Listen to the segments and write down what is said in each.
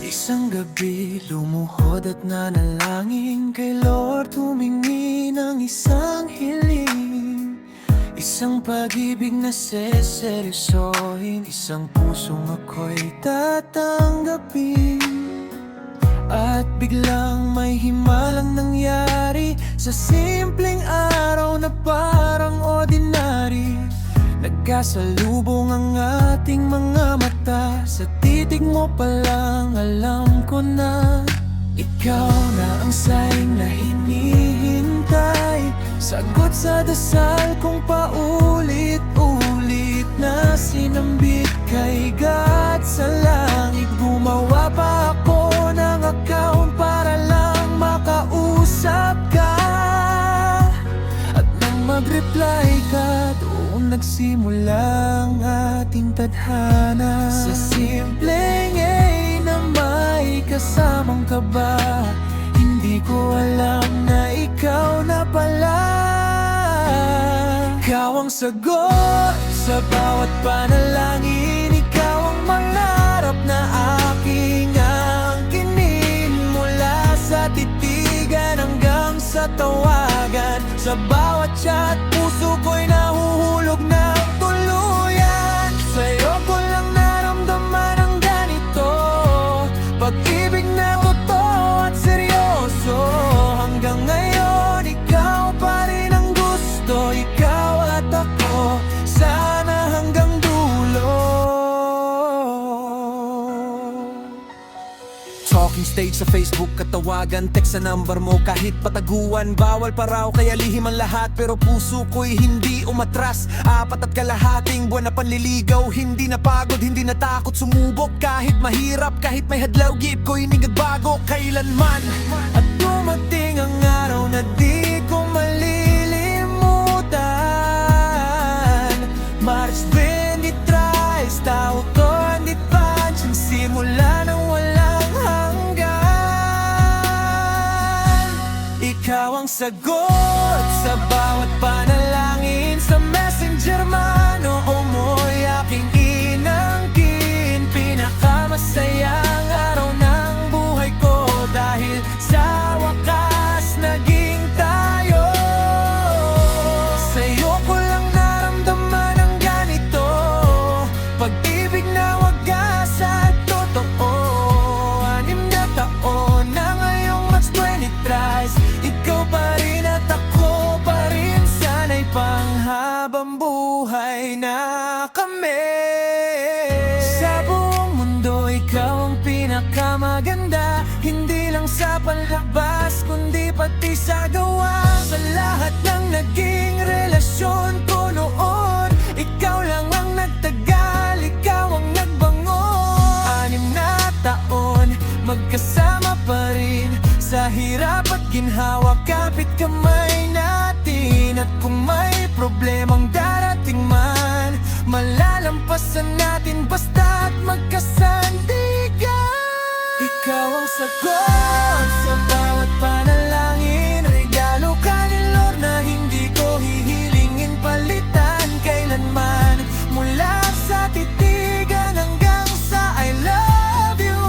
Isang gabi, lumuhod at nanalangin kay Lord, humingi ng isang hiling. Isang pag-ibig na seseryosohin, isang pusong ako'y tatanggapin. At biglang may himalang nangyari sa simpleng araw na parang ordinary. Nagkasalubong ang ating mga mata, sa titig mo pa lang alam ko na ikaw na ang saing na hinihintay, sagot sa dasal kong paulit-ulit na sinambit kay God sa langit. Gumawa pa ako ng account para lang makausap ka, at nang mag-reply ka, doon nagsimula ang ating tadhana. Sa simpleng na may kasamang kaba, hindi ko alam na ikaw na pala. Ikaw ang sagot sa bawat panalangin, ikaw ang mangarap na aking angkinin. Mula sa titigan hanggang sa tawagan, sa bawat chat puso ko'y nahuhulog ng tuluyan. Sa'yo ko lang naramdaman ang ganito, pag-ibig na totoo at seryoso. Hanggang ngayon, ikaw pa rin ang gusto, ikaw at ako, sana hanggang dulo. Talking stage sa Facebook, katawagan, text sa number mo, kahit pataguan, bawal pa raw kaya lihim ang lahat. Pero puso ko'y hindi umatras, 4.5 buwan na panliligaw, hindi napagod, hindi natakot sumubok. Kahit mahirap, kahit may hadlaw, giip ko'y hindi nagbago kailanman. At dumating ang araw na di ko malilimutan, March 23, taon 2020, siyang simula ng walang hanggan. Ikaw ang sagot sa bawat panalangin, sa messenger man o mo'y aking inangkin. Pinakamasayang araw ng buhay ko, dahil sa wakas naging tayo. Sa'yo ko lang naramdaman ang ganito, pag-ibig na wagas at totoo. 6 na taon na ngayong March 23, ikaw pa rin at ako pa rin, sana'y panghabang buhay na kami. Sa buong mundo, ikaw ang pinakamaganda, hindi lang sa palabas kundi pati sa gawa. Sa lahat ng naging relasyon ko noon, ikaw lang ang nagtagal, ikaw ang nagbangon. 6 na taon, magkasama pa rin sa hirap at ginhawa, kapit kamay natin. At kung may problemang darating man, malalampasan natin basta't magkasandigan. Ikaw ang sagot sa bawat panalangin, regalo ka ni Lord na hindi ko hihilingin palitan kailanman. Mula sa titigan hanggang sa I love you,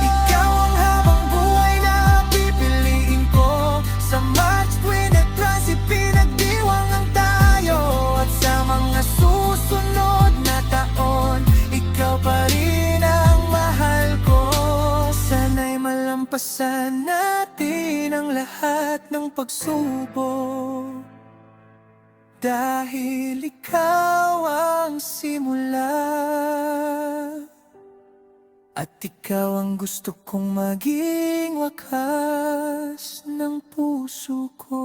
ikaw ang habang buhay na pipiliin ko. Sa March 23, pinagdiwang ang tayo, at sa mga susunod na taon, ikaw pa rin ang mahal ko. Sana'y malampasan natin ang lahat ng pagsubok, dahil ikaw ang simula, at ikaw ang gusto kong maging wakas ng puso ko.